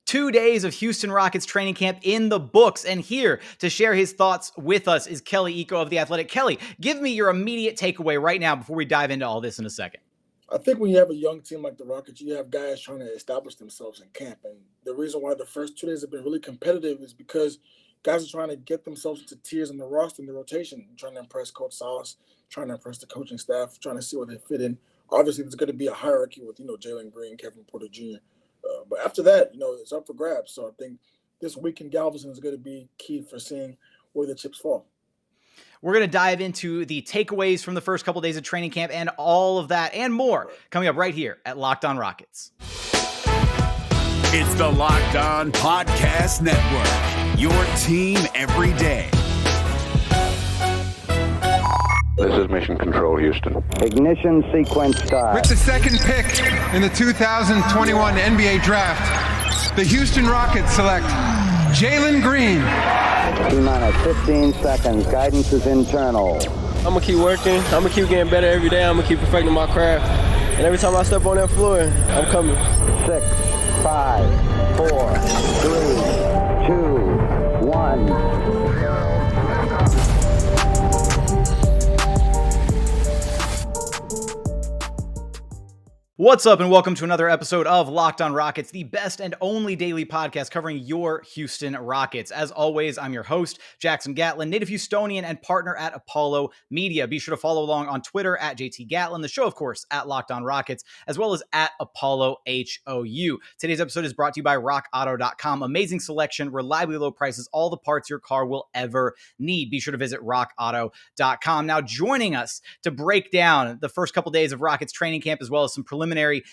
2 days of Houston Rockets training camp in the books, and here to share his thoughts with us is Kelly Iko of The Athletic. Kelly, give me your immediate takeaway right now before we dive into all this in a second. I think when you have a young team like the Rockets, you have guys trying to establish themselves in camp. And the reason why the first 2 days have been really competitive is because guys are trying to get themselves into tiers in the roster, in the rotation, trying to impress Coach Silas, trying to impress the coaching staff, trying to see where they fit in. Obviously, there's going to be a hierarchy with, Jalen Green, Kevin Porter Jr. But after that, it's up for grabs. So I think this week in Galveston is going to be key for seeing where the chips fall. We're going to dive into the takeaways from the first couple of days of training camp and all of that and more coming up right here at Locked On Rockets. It's the Locked On Podcast Network, your team every day. This is Mission Control, Houston. Ignition sequence start. With the second pick in the 2021 NBA Draft, the Houston Rockets select Jalen Green. T-minus 15 seconds. Guidance is internal. I'm going to keep working. I'm going to keep getting better every day. I'm going to keep perfecting my craft. And every time I step on that floor, I'm coming. 6, 5, 4, 3, 2, 1. What's up, and welcome to another episode of Locked On Rockets, the best and only daily podcast covering your Houston Rockets. As always, I'm your host, Jackson Gatlin, native Houstonian and partner at Apollo Media. Be sure to follow along on Twitter at JT Gatlin, the show, of course, at Locked On Rockets, as well as at Apollo HOU. Today's episode is brought to you by RockAuto.com. Amazing selection, reliably low prices, all the parts your car will ever need. Be sure to visit RockAuto.com. Now, joining us to break down the first couple days of Rockets training camp, as well as some preliminary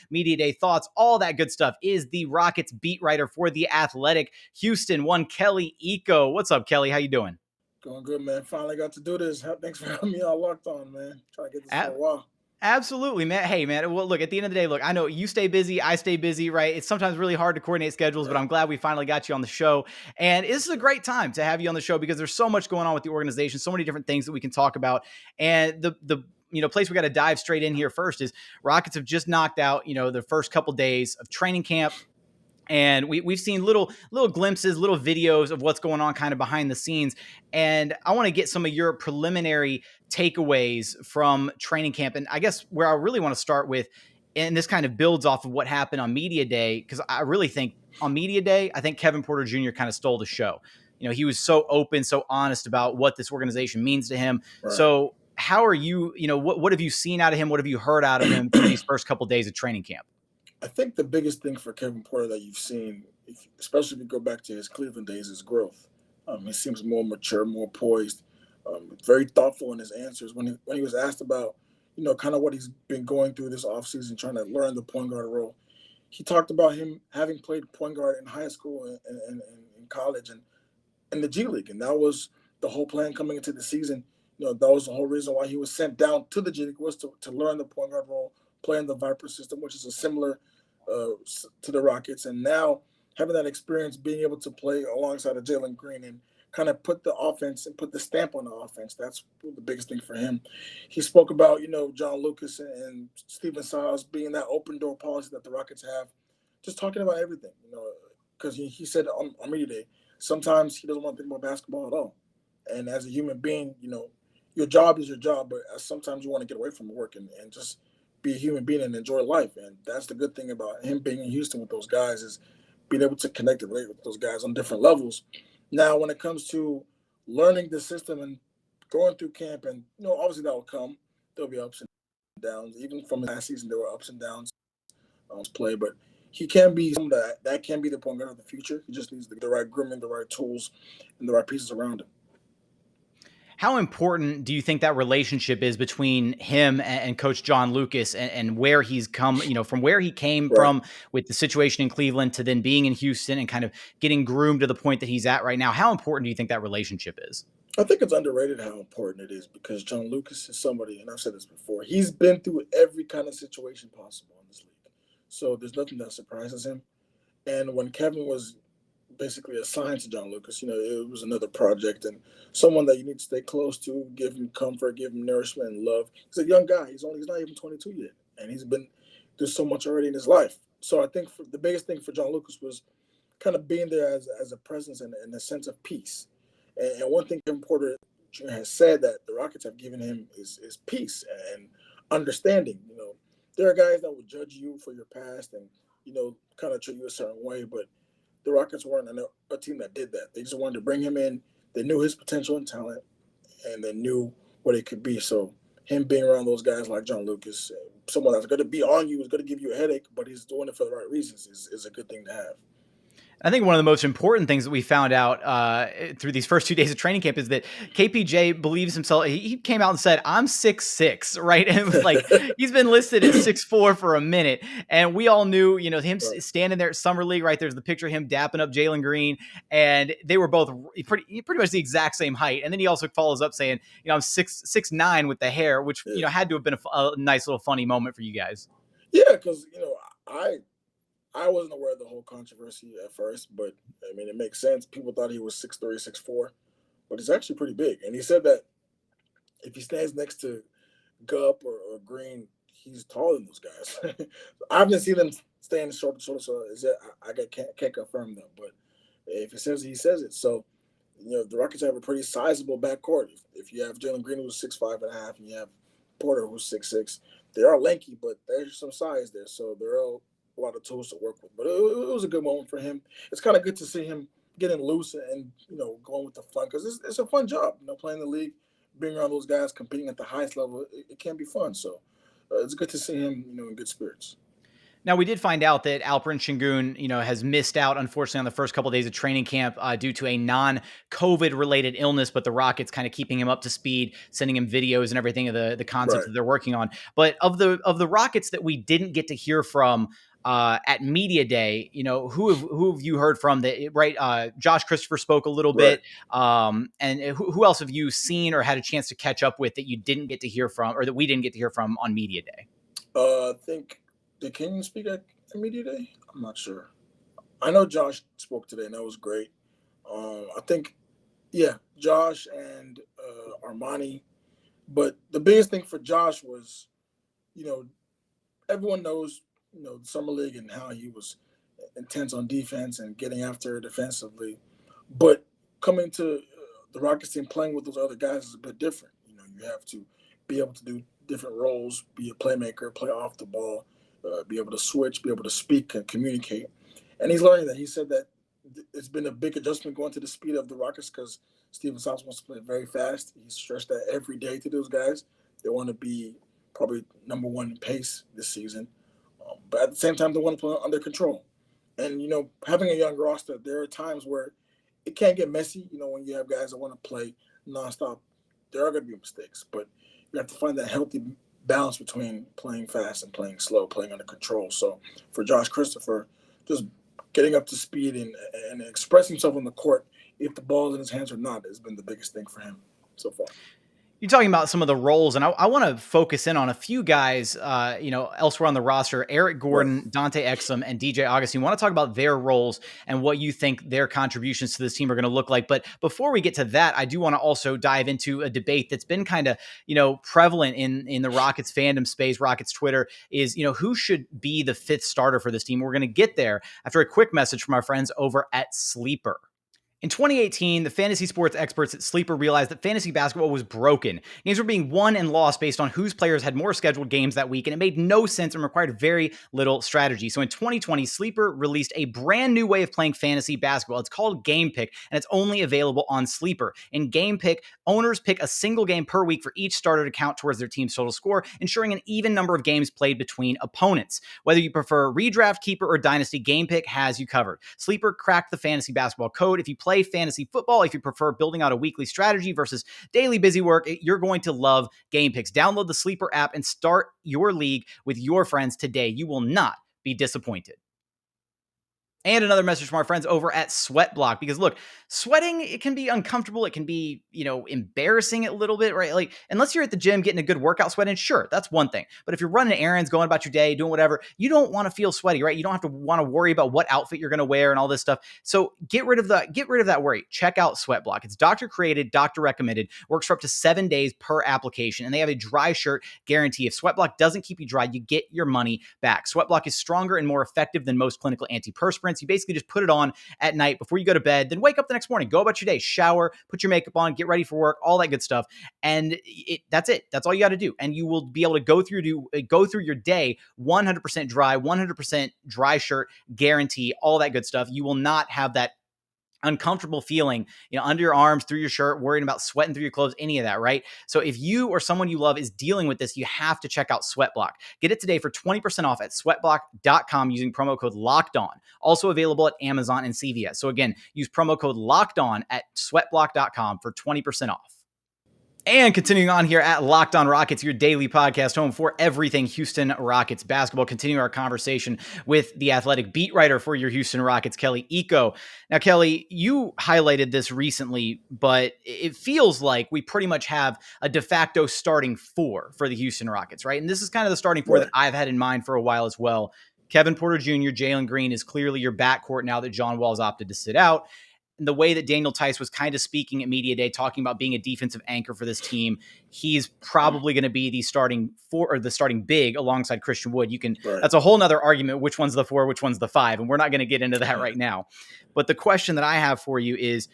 media day thoughts, all that good stuff, is the Rockets beat writer for The Athletic, Houston, one Kelly Iko. What's up, Kelly? How you doing? Going good, man. Finally got to do this. Thanks for having me all Locked On, man. Try to get this for a while. Absolutely, man. Hey, man, well, look, at the end of the day, look, I know you stay busy, I stay busy, right? It's sometimes really hard to coordinate schedules, but I'm glad we finally got you on the show. And this is a great time to have you on the show because there's so much going on with the organization, so many different things that we can talk about. And the place we got to dive straight in here first is Rockets have just knocked out, the first couple days of training camp. And we've seen little glimpses, little videos of what's going on kind of behind the scenes. And I want to get some of your preliminary takeaways from training camp. And I guess where I really want to start with, and this kind of builds off of what happened on Media Day, because I really think on Media Day, I think Kevin Porter Jr. kind of stole the show. He was so open, so honest about what this organization means to him. Right. So how are you, what have you seen out of him? What have you heard out of him through these first couple of days of training camp? I think the biggest thing for Kevin Porter that you've seen, especially if you go back to his Cleveland days, is growth. He seems more mature, more poised, very thoughtful in his answers. When he was asked about, kind of what he's been going through this offseason, trying to learn the point guard role, he talked about him having played point guard in high school and in college and in the G League. And that was the whole plan coming into the season. That was the whole reason why he was sent down to the G League, was to learn the point guard role, play in the Viper system, which is a similar to the Rockets. And now having that experience, being able to play alongside of Jalen Green and kind of put the offense and put the stamp on the offense, that's the biggest thing for him. He spoke about, John Lucas and Stephen Silas being that open door policy that the Rockets have, just talking about everything, because he said on Media Day, sometimes he doesn't want to think about basketball at all. And as a human being, your job is your job, but sometimes you want to get away from work and just be a human being and enjoy life. And that's the good thing about him being in Houston with those guys, is being able to connect and relate with those guys on different levels. Now, when it comes to learning the system and going through camp, and obviously that will come. There'll be ups and downs. Even from last season, there were ups and downs on his play, but he can be someone that can be the point guard of the future. He just needs the right grooming, the right tools, and the right pieces around him. How important do you think that relationship is between him and Coach John Lucas and where he's come, from where he came from with the situation in Cleveland to then being in Houston and kind of getting groomed to the point that he's at right now? How important do you think that relationship is? I think it's underrated how important it is, because John Lucas is somebody, and I've said this before, he's been through every kind of situation possible in this league. So there's nothing that surprises him. And when Kevin was basically assigned to John Lucas, it was another project and someone that you need to stay close to, give him comfort, give him nourishment and love. He's a young guy. He's not even 22 yet, and he's been through so much already in his life. So I think the biggest thing for John Lucas was kind of being there as a presence and a sense of peace. And one thing Kevin Porter Jr. has said that the Rockets have given him is peace and understanding. There are guys that will judge you for your past and, kind of treat you a certain way, but the Rockets weren't a team that did that. They just wanted to bring him in. They knew his potential and talent, and they knew what it could be. So him being around those guys like John Lucas, someone that's going to be on you, is going to give you a headache, but he's doing it for the right reasons, is a good thing to have. I think one of the most important things that we found out through these first 2 days of training camp is that KPJ believes himself. He came out and said, "I'm 6'6", right?" And it was like he's been listed at 6'4" for a minute, and we all knew, him standing there at Summer League. Right there's the picture of him dapping up Jalen Green, and they were both pretty much the exact same height. And then he also follows up saying, "I'm 6'9" with the hair," which had to have been a nice little funny moment for you guys. Yeah, because I wasn't aware of the whole controversy at first, but I mean, it makes sense. People thought he was 6'3", 6'4", but he's actually pretty big. And he said that if he stands next to Gup or Green, he's taller than those guys. I haven't seen them stand shoulder to shoulder, so I can't confirm that. But if he says it, he says it. So, the Rockets have a pretty sizable backcourt. If you have Jalen Green, who's 6'5.5", and you have Porter, who's 6'6", they are lanky, but there's some size there. So they're all a lot of tools to work with, but it was a good moment for him. It's kind of good to see him getting loose and going with the fun, because it's a fun job, playing the league, being around those guys, competing at the highest level. It can be fun. So it's good to see him, in good spirits. Now, we did find out that Alperen Şengün, has missed out, unfortunately, on the first couple of days of training camp due to a non-COVID related illness, but the Rockets kind of keeping him up to speed, sending him videos and everything of the concepts that they're working on. But of the Rockets that we didn't get to hear from at Media Day, who have you heard from that? Right. Josh Christopher spoke a little bit. And who else have you seen or had a chance to catch up with that you didn't get to hear from, or that we didn't get to hear from on Media Day? I think, did Kenyon speak at Media Day? I'm not sure. I know Josh spoke today, and that was great. I think, Josh and Armani. But the biggest thing for Josh was, everyone knows, the Summer League and how he was intense on defense and getting after it defensively. But coming to the Rockets team, playing with those other guys is a bit different. You have to be able to do different roles, be a playmaker, play off the ball, be able to switch, be able to speak and communicate. And he's learning that. He said that it's been a big adjustment going to the speed of the Rockets because Stephen Silas wants to play very fast. He's stressed that every day to those guys. They want to be probably number one in pace this season. But at the same time, they want to play under control. And, having a young roster, there are times where it can get messy. When you have guys that want to play nonstop, there are going to be mistakes. But you have to find that healthy balance between playing fast and playing slow, playing under control. So for Josh Christopher, just getting up to speed and expressing himself on the court, if the ball is in his hands or not, has been the biggest thing for him so far. You're talking about some of the roles, and I want to focus in on a few guys, elsewhere on the roster. Eric Gordon, Dante Exum, and DJ Augustin. Want to talk about their roles and what you think their contributions to this team are going to look like. But before we get to that, I do want to also dive into a debate that's been kind of, prevalent in the Rockets fandom space, Rockets Twitter, is, who should be the fifth starter for this team. We're going to get there after a quick message from our friends over at Sleeper. In 2018, the fantasy sports experts at Sleeper realized that fantasy basketball was broken. Games were being won and lost based on whose players had more scheduled games that week, and it made no sense and required very little strategy. So in 2020, Sleeper released a brand new way of playing fantasy basketball. It's called Game Pick, and it's only available on Sleeper. In Game Pick, owners pick a single game per week for each starter to count towards their team's total score, ensuring an even number of games played between opponents. Whether you prefer redraft, keeper, or dynasty, Game Pick has you covered. Sleeper cracked the fantasy basketball code. If you play fantasy football, if you prefer building out a weekly strategy versus daily busy work, you're going to love Game Picks. Download the Sleeper app and start your league with your friends today. You will not be disappointed. And another message from our friends over at Sweat Block, because look, sweating, it can be uncomfortable. It can be, embarrassing a little bit, right? Like, unless you're at the gym getting a good workout sweat in, sure, that's one thing. But if you're running errands, going about your day, doing whatever, you don't want to feel sweaty, right? You don't have to want to worry about what outfit you're going to wear and all this stuff. So get rid of that worry. Check out Sweat Block. It's doctor created, doctor recommended, works for up to 7 days per application. And they have a dry shirt guarantee. If Sweat Block doesn't keep you dry, you get your money back. Sweat Block is stronger and more effective than most clinical antiperspirants. difference. You basically just put it on at night before you go to bed, then wake up the next morning, go about your day, shower, put your makeup on, get ready for work, all that good stuff. And that's it. That's all you got to do. And you will be able to go through your day 100% dry, 100% dry shirt guarantee, all that good stuff. You will not have that uncomfortable feeling, under your arms, through your shirt, worrying about sweating through your clothes, any of that, right? So if you or someone you love is dealing with this, you have to check out Sweatblock. Get it today for 20% off at sweatblock.com using promo code LOCKEDON. Also available at Amazon and CVS. So again, use promo code LOCKEDON at sweatblock.com for 20% off. And continuing on here at Locked On Rockets, your daily podcast home for everything Houston Rockets basketball. Continuing our conversation with the athletic beat writer for your Houston Rockets, Kelly Iko. Now, Kelly, you highlighted this recently, but it feels like we pretty much have a de facto starting four for the Houston Rockets, right? And this is kind of the starting four that I've had in mind for a while as well. Kevin Porter Jr., Jalen Green is clearly your backcourt now that John Wall's opted to sit out. And the way that Daniel Theis was kind of speaking at Media Day, talking about being a defensive anchor for this team, he's probably going to be the starting four or the starting big alongside Christian Wood. That's a whole nother argument. Which one's the four, which one's the five? And we're not going to get into that right now. But the question that I have for you is,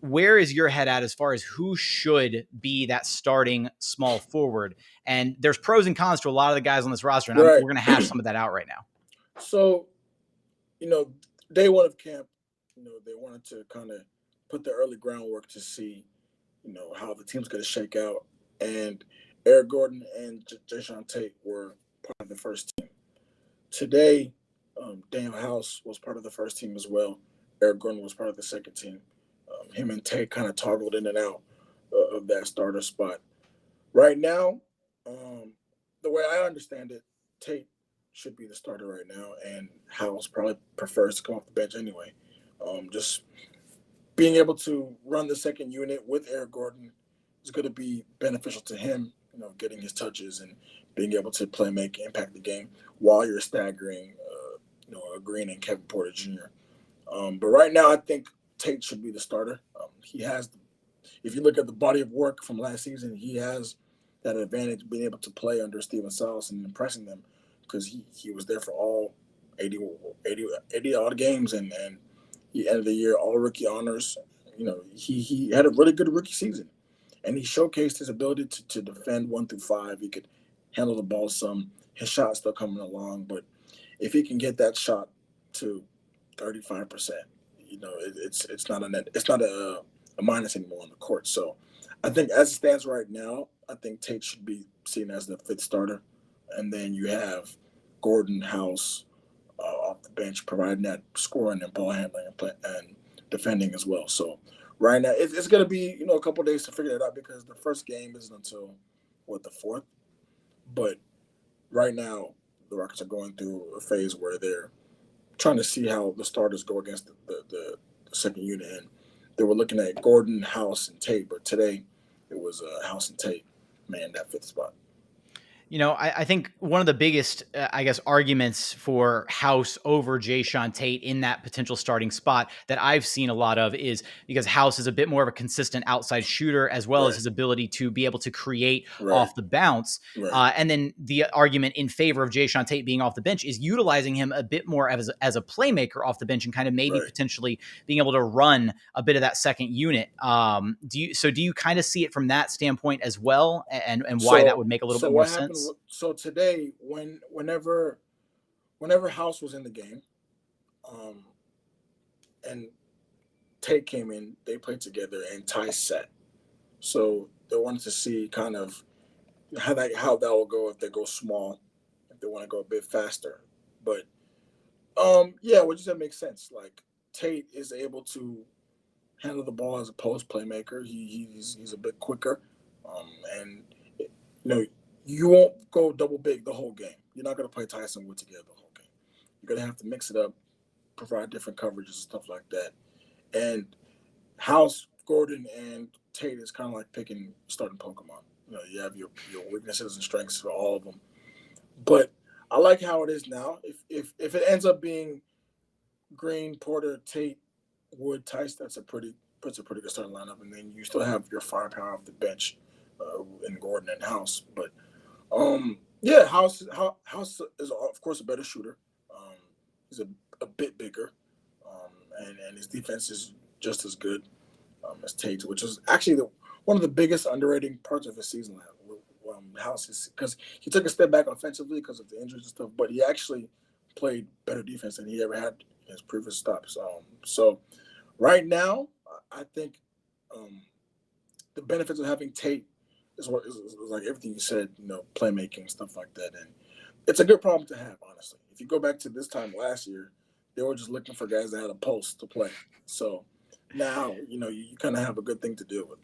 where is your head at as far as who should be that starting small forward? And there's pros and cons to a lot of the guys on this roster. And we're going to hash some of that out right now. So, day one of camp, they wanted to kind of put the early groundwork to see, how the team's going to shake out. And Eric Gordon and Jae'Sean Tate were part of the first team. Today, Daniel House was part of the first team as well. Eric Gordon was part of the second team. Him and Tate kind of toggled in and out of that starter spot. Right now, the way I understand it, Tate should be the starter right now, and House probably prefers to come off the bench anyway. Just being able to run the second unit with Eric Gordon is going to be beneficial to him, getting his touches and being able to play, make, impact the game while you're staggering, Green and Kevin Porter Jr. But right now, I think Tate should be the starter. He has, if you look at the body of work from last season, he has that advantage being able to play under Stephen Silas and impressing them because he was there for all 80 odd games and he ended the year all rookie honors. He had a really good rookie season, and he showcased his ability to defend 1 through 5. He could handle the ball some. His shot's still coming along, but if he can get that shot to 35%, it's not a minus anymore on the court. So I think as it stands right now, I think Tate should be seen as the fifth starter, and then you have Gordon, House off the bench, providing that scoring and ball handling and defending as well. So right now, it's going to be a couple of days to figure it out because the first game isn't until the 4th. But right now, the Rockets are going through a phase where they're trying to see how the starters go against the second unit, and they were looking at Gordon, House, and Tate. But today, it was House and Tate man that fifth spot. I think one of the biggest, arguments for House over Jae'Sean Tate in that potential starting spot that I've seen a lot of is because House is a bit more of a consistent outside shooter, as well as his ability to be able to create off the bounce. And then the argument in favor of Jae'Sean Tate being off the bench is utilizing him a bit more as a playmaker off the bench and kind of maybe potentially being able to run a bit of that second unit. Do you kind of see it from that standpoint as well, and why that would make a little bit more sense? So today, whenever House was in the game, and Tate came in, they played together, and Theis sat. So they wanted to see kind of how that will go if they go small, if they want to go a bit faster. But what you said makes sense. Like Tate is able to handle the ball as a post playmaker. He's a bit quicker, and you won't go double big the whole game. You're not going to play Tyson Wood together the whole game. You're going to have to mix it up, provide different coverages and stuff like that. And House, Gordon, and Tate is kind of like picking starting Pokemon. You have your weaknesses and strengths for all of them. But I like how it is now. If it ends up being Green, Porter, Tate, Wood, Theis, puts a pretty good starting lineup. And then you still have your firepower off the bench in Gordon and House. But House is of course a better shooter. He's a bit bigger, and his defense is just as good as Tate, which is actually one of the biggest underrated parts of his season. Because he took a step back offensively because of the injuries and stuff, but he actually played better defense than he ever had in his previous stops. So right now, I think the benefits of having Tate is like everything you said, playmaking, stuff like that. And it's a good problem to have, honestly. If you go back to this time last year, they were just looking for guys that had a pulse to play. So now, you kind of have a good thing to deal with.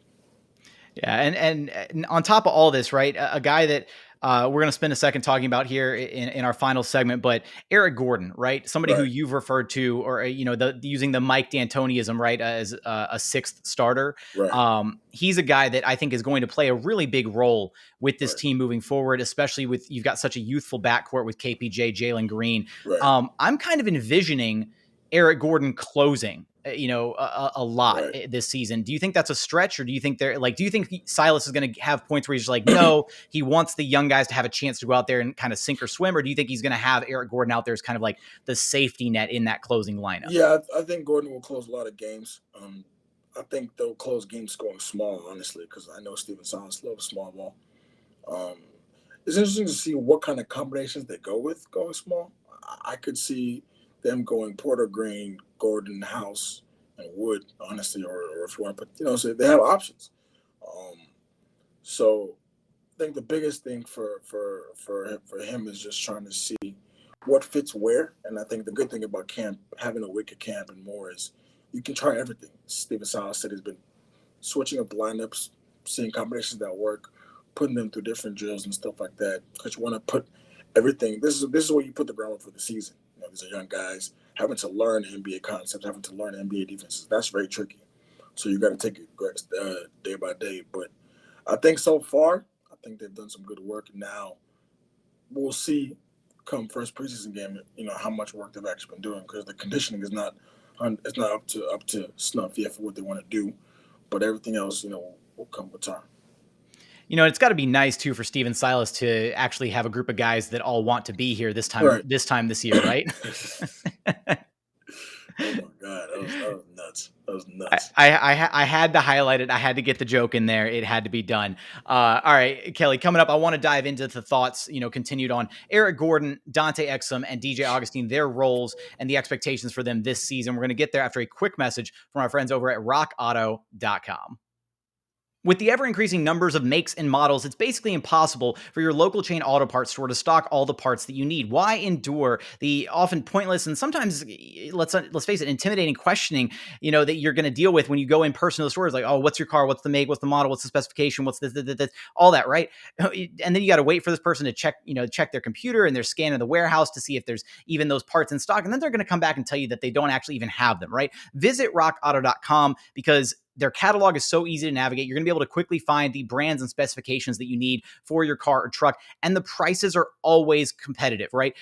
Yeah, and on top of all this, right, a guy that we're going to spend a second talking about here in our final segment, but Eric Gordon, right, somebody who you've referred to, or using the Mike D'Antoniism, right, as a sixth starter. Right. He's a guy that I think is going to play a really big role with this team moving forward, especially with you've got such a youthful backcourt with KPJ, Jalen Green. Right. I'm kind of envisioning Eric Gordon closing a lot this season. Do you think that's a stretch, or do you think do you think Silas is going to have points where he's just like, no, he wants the young guys to have a chance to go out there and kind of sink or swim? Or do you think he's going to have Eric Gordon out there as kind of like the safety net in that closing lineup? Yeah, I think Gordon will close a lot of games. I think they'll close games going small, honestly, because I know Stephen Silas loves small ball. It's interesting to see what kind of combinations they go with going small. I could see them going Porter Green, Gordon, House, and Wood, honestly, or if you want to put, so they have options. So I think the biggest thing for him is just trying to see what fits where. And I think the good thing about camp, having a week of camp and more, is you can try everything. Stephen Silas said he's been switching up lineups, seeing combinations that work, putting them through different drills and stuff like that, because you want to put everything. This is where you put the groundwork for the season. These are young guys having to learn NBA concepts, having to learn NBA defenses. That's very tricky. So you got to take it day by day. But I think so far, I think they've done some good work. Now we'll see come first preseason game, how much work they've actually been doing, because the conditioning is not up to snuff yet for what they want to do. But everything else, will come with time. It's got to be nice too for Stephen Silas to actually have a group of guys that all want to be here this time this year, right? Oh my God, that was nuts. That was nuts. I had to highlight it. I had to get the joke in there. It had to be done. All right, Kelly, coming up, I want to dive into the thoughts, continued on Eric Gordon, Dante Exum, and DJ Augustin, their roles and the expectations for them this season. We're going to get there after a quick message from our friends over at rockauto.com. With the ever-increasing numbers of makes and models, it's basically impossible for your local chain auto parts store to stock all the parts that you need. Why endure the often pointless and sometimes, let's face it, intimidating questioning, that you're going to deal with when you go in person to the store? It's like, oh, what's your car? What's the make? What's the model? What's the specification? What's this, all that, right? And then you got to wait for this person to check their computer and their scan in the warehouse to see if there's even those parts in stock. And then they're going to come back and tell you that they don't actually even have them, right? Visit rockauto.com because their catalog is so easy to navigate. You're going to be able to quickly find the brands and specifications that you need for your car or truck. And the prices are always competitive, right?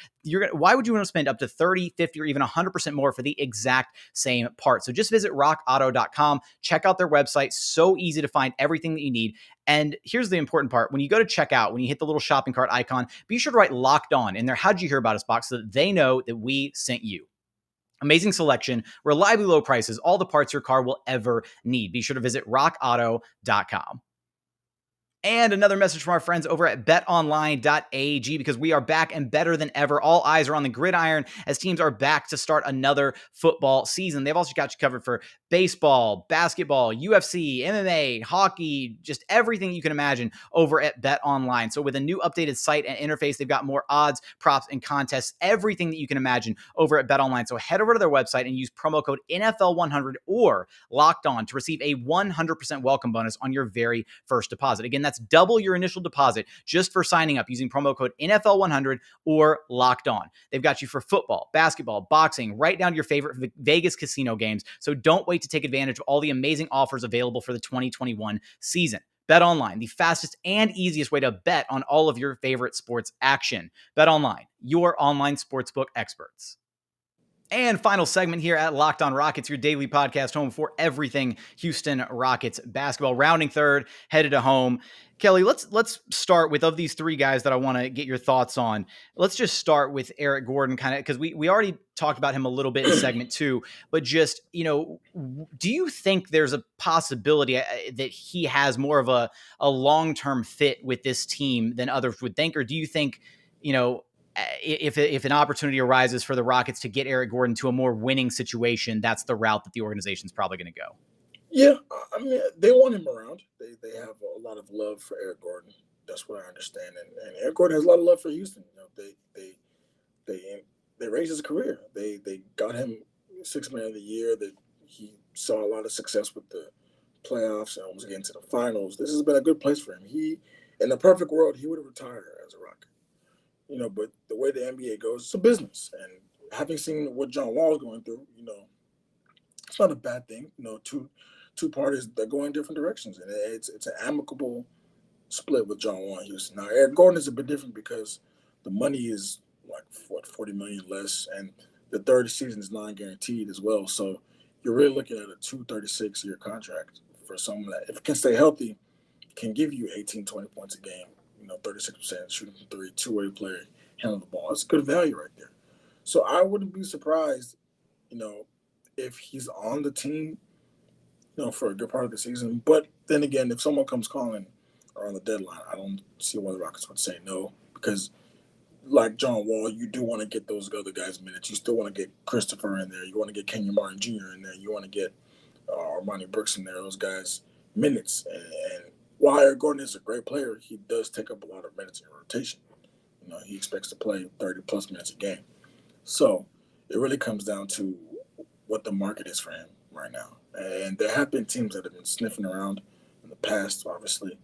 Why would you want to spend up to 30, 50, or even 100% more for the exact same part? So just visit rockauto.com, check out their website. So easy to find everything that you need. And here's the important part. When you go to checkout, when you hit the little shopping cart icon, be sure to write Locked On in there. How'd you hear about us box so that they know that we sent you. Amazing selection, reliably low prices, all the parts your car will ever need. Be sure to visit rockauto.com. And another message from our friends over at betonline.ag, because we are back and better than ever. All eyes are on the gridiron as teams are back to start another football season. They've also got you covered for baseball, basketball, UFC, MMA, hockey, just everything you can imagine over at BetOnline. So with a new updated site and interface, they've got more odds, props, and contests, everything that you can imagine over at BetOnline. So head over to their website and use promo code NFL100 or Locked On to receive a 100% welcome bonus on your very first deposit. Again, that's double your initial deposit just for signing up using promo code NFL100 or Locked On. They've got you for football, basketball, boxing, right down to your favorite Vegas casino games. So don't wait to take advantage of all the amazing offers available for the 2021 season. BetOnline, the fastest and easiest way to bet on all of your favorite sports action. BetOnline, your online sportsbook experts. And final segment here at Locked On Rockets, your daily podcast home for everything Houston Rockets basketball. Rounding third, headed to home. Kelly, let's start with, of these three guys that I want to get your thoughts on. Let's just start with Eric Gordon, kind of, because we already talked about him a little bit in segment 2, but just, do you think there's a possibility that he has more of a long-term fit with this team than others would think? Or do you think, if an opportunity arises for the Rockets to get Eric Gordon to a more winning situation, that's the route that the organization's probably going to go? Yeah, I mean, they want him around. They have a lot of love for Eric Gordon. That's what I understand. And Eric Gordon has a lot of love for Houston. They raised his career. They got him $6 million a year. That he saw a lot of success with the playoffs and almost getting to the finals. This has been a good place for him. In the perfect world, he would have retired as a Rocket. But the way the NBA goes, it's a business. And having seen what John Wall's going through, it's not a bad thing. Two parties that go in different directions, and it's an amicable split with John Wall and Houston. Now, Eric Gordon is a bit different because the money is like $40 million less, and the third season is non-guaranteed as well. So you're really looking at a 236-year contract for someone that, if it can stay healthy, can give you 18, 20 points a game. 36% shooting from three, two-way player, handling the ball. It's good value right there. So I wouldn't be surprised, if he's on the team, for a good part of the season. But then again, if someone comes calling or on the deadline, I don't see why the Rockets would say no, because like John Wall, you do want to get those other guys minutes. You still want to get Christopher in there. You want to get Kenyon Martin Jr. in there. You want to get Armani Brooks in there, those guys minutes. And while Eric Gordon is a great player, he does take up a lot of minutes in rotation. He expects to play 30-plus minutes a game. So it really comes down to what the market is for him right now. And there have been teams that have been sniffing around in the past, obviously,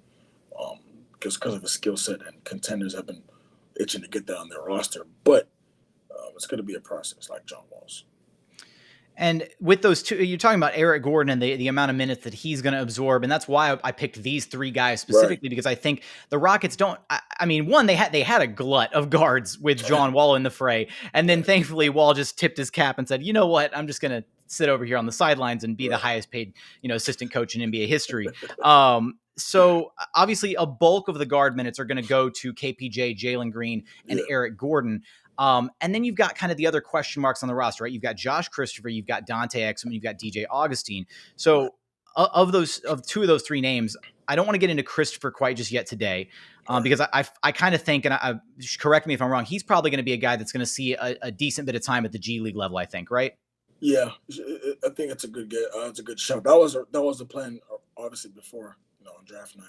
because of his skill set, and contenders have been itching to get that on their roster. But it's going to be a process like John Wall's. And with those two, you're talking about Eric Gordon and the amount of minutes that he's going to absorb. And that's why I picked these three guys specifically, right, because I think the Rockets don't, one, they had a glut of guards with John Wall in the fray. And then thankfully Wall just tipped his cap and said, you know what, I'm just going to sit over here on the sidelines and be the highest paid, assistant coach in NBA history. So obviously a bulk of the guard minutes are going to go to KPJ, Jalen Green, and Eric Gordon. And then you've got kind of the other question marks on the roster, right? You've got Josh Christopher, you've got Dante Exum, and you've got DJ Augustin. So of two of those three names, I don't want to get into Christopher quite just yet today, because I kind of think, and I correct me if I'm wrong, he's probably going to be a guy that's going to see a decent bit of time at the G League level, I think, right? Yeah, I think it's a good get. It's a good shot. That was the plan, obviously, before on draft night,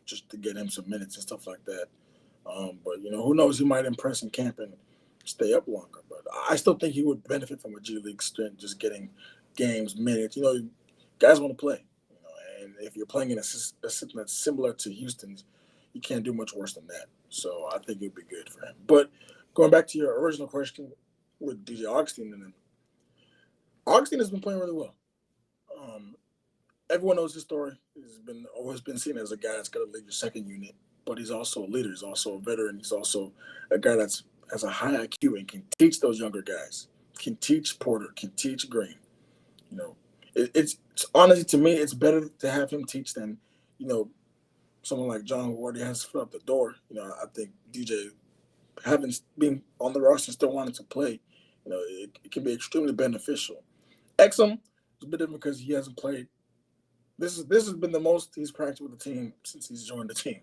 just to get him some minutes and stuff like that. But who knows? He might impress in camp and stay up longer. But I still think he would benefit from a G League stint, just getting games, minutes. Guys want to play. And if you're playing in a system that's similar to Houston's, you can't do much worse than that. So I think it'd be good for him. But going back to your original question with DJ Augustin, and Augustin has been playing really well. Everyone knows his story. He's always been seen as a guy that's going to lead your second unit, but he's also a leader. He's also a veteran. He's also a guy that has a high IQ and can teach those younger guys, can teach Porter, can teach Green. It's honestly, to me, it's better to have him teach than, someone like John who already has to fill up the door. I think DJ, having been on the roster and still wanting to play, it can be extremely beneficial. Exum is a bit different because he hasn't played. This has been the most he's practiced with the team since he's joined the team.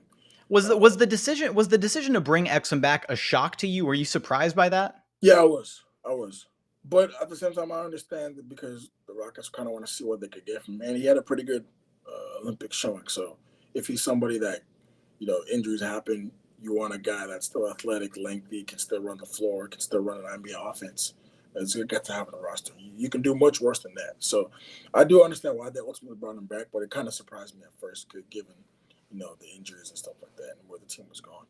Was the decision to bring Exum back a shock to you? Were you surprised by that? Yeah, I was. But at the same time, I understand that because the Rockets kind of want to see what they could get from him. And he had a pretty good Olympic showing. So if he's somebody that, injuries happen, you want a guy that's still athletic, lengthy, can still run the floor, can still run an NBA offense. It's a good guy to have on the roster. You can do much worse than that. So I do understand why they ultimately brought him back, but it kind of surprised me at first, given, the injuries and stuff like that and where the team was going.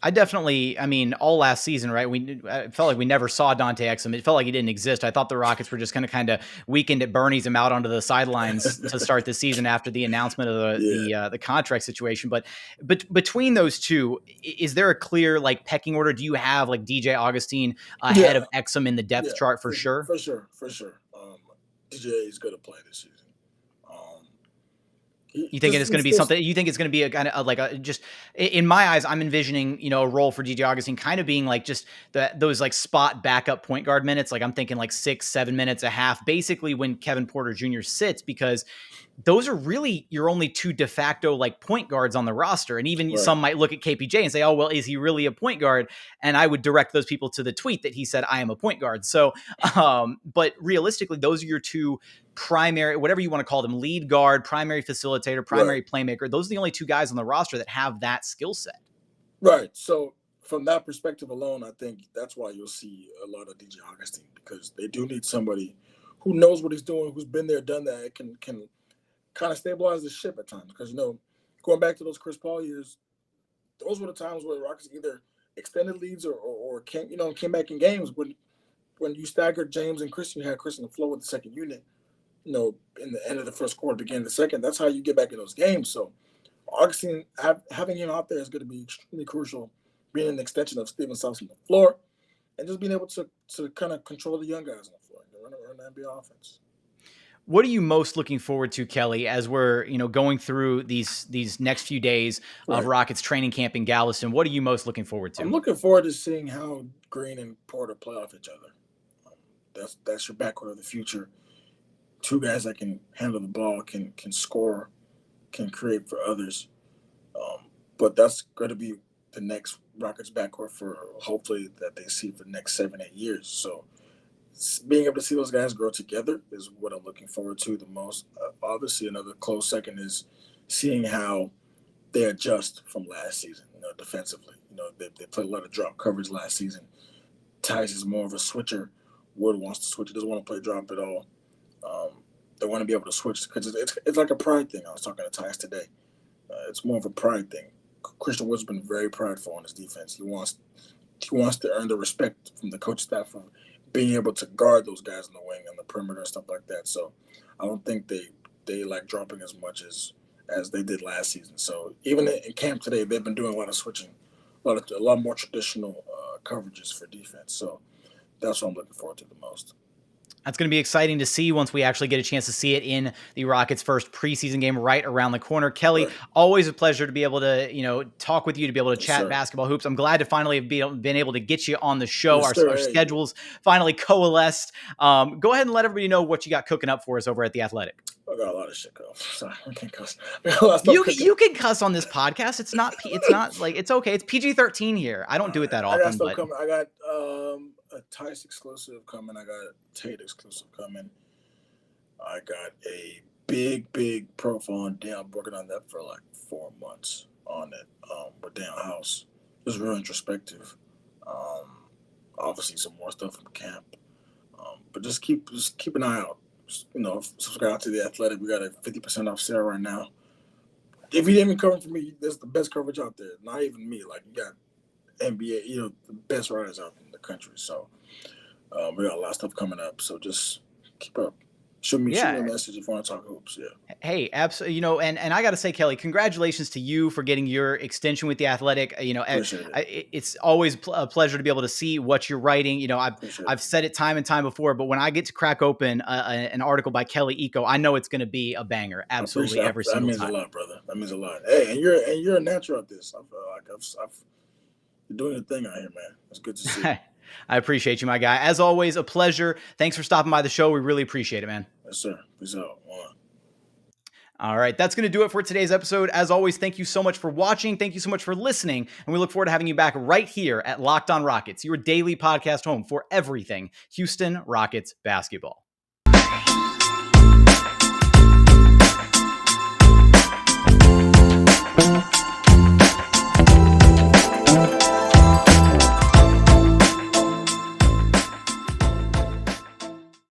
I definitely, I mean, all last season, right? I felt like we never saw Dante Exum. It felt like he didn't exist. I thought the Rockets were just going to kind of weekend at Bernie's him out onto the sidelines to start the season after the announcement of the contract situation. But between those two, is there a clear like pecking order? Do you have like DJ Augustin ahead of Exum in the depth chart for sure? For sure. DJ is going to play this season. You think it's going to be something? You think it's going to be a kind of like a just in my eyes? I'm envisioning a role for DJ Augustin kind of being like just those like spot backup point guard minutes. Like I'm thinking like 6-7 minutes a half, basically when Kevin Porter Jr. sits, because those are really your only two de facto like point guards on the roster. And even some might look at KPJ and say, oh, well, is he really a point guard? And I would direct those people to the tweet that he said, I am a point guard. So, but realistically, those are your two primary, whatever you want to call them, lead guard, primary facilitator, primary playmaker. Those are the only two guys on the roster that have that skill set. Right. So from that perspective alone, I think that's why you'll see a lot of DJ Augustin, because they do need somebody who knows what he's doing, who's been there, done that, can kind of stabilize the ship at times. Because, going back to those Chris Paul years, those were the times where the Rockets either extended leads or came back in games when you staggered James and Chris, you had Chris on the floor with the second unit. In the end of the first quarter, beginning of the second, that's how you get back in those games. So Augustin, having him out there is going to be extremely crucial, being an extension of Stephen Silas on the floor, and just being able to kind of control the young guys on the floor, run the NBA offense. What are you most looking forward to, Kelly, as we're going through these next few days of Rockets training camp in Galveston? What are you most looking forward to? I'm looking forward to seeing how Green and Porter play off each other. That's your backcourt of the future. Two guys that can handle the ball, can score, can create for others. But that's going to be the next Rockets backcourt for hopefully that they see for the next 7-8 years. So being able to see those guys grow together is what I'm looking forward to the most. Obviously, another close second is seeing how they adjust from last season, defensively. They played a lot of drop coverage last season. Theis is more of a switcher. Wood wants to switch. He doesn't want to play drop at all. They want to be able to switch because it's like a pride thing. I was talking to Theis today. It's more of a pride thing. Christian Wood's been very prideful on his defense. He wants to earn the respect from the coach staff for being able to guard those guys in the wing and the perimeter and stuff like that. So I don't think they like dropping as much as they did last season. So even in camp today, they've been doing a lot of switching, a lot more traditional coverages for defense. So that's what I'm looking forward to the most. That's going to be exciting to see once we actually get a chance to see it in the Rockets' first preseason game right around the corner. Kelly, always a pleasure to be able to, talk with you, to be able to chat basketball hoops. I'm glad to finally have been able to get you on the show. Our schedules finally coalesced. Go ahead and let everybody know what you got cooking up for us over at The Athletic. I got a lot of shit going. Sorry, I can't cuss. You can cuss on this podcast. It's not like, it's okay. It's PG-13 here. I don't do it that often. I got a Theis exclusive coming. I got a Tate exclusive coming. I got a big profile on Dan. I'm working on that for like 4 months on it with Dan House. It's real introspective. Obviously some more stuff from camp. But just keep an eye out. Subscribe to The Athletic. We got a 50% off sale right now. If you didn't cover for me, that's the best coverage out there. Not even me. Like, you got NBA, the best writers out in the country. So we got a lot of stuff coming up. So just keep up. Shoot me a message if you want to talk hoops. Yeah. Hey, absolutely. And I got to say, Kelly, congratulations to you for getting your extension with The Athletic. It's always a pleasure to be able to see what you're writing. I've said it time and time before, but when I get to crack open an article by Kelly Eco, I know it's going to be a banger. Absolutely, every single time. That means a lot, brother. That means a lot. Hey, and you're a natural at this. You're doing your thing out here, man. It's good to see. I appreciate you, my guy. As always, a pleasure. Thanks for stopping by the show. We really appreciate it, man. Yes, sir. Peace out. All right, that's going to do it for today's episode. As always, thank you so much for watching. Thank you so much for listening. And we look forward to having you back right here at Locked On Rockets, your daily podcast home for everything Houston Rockets basketball.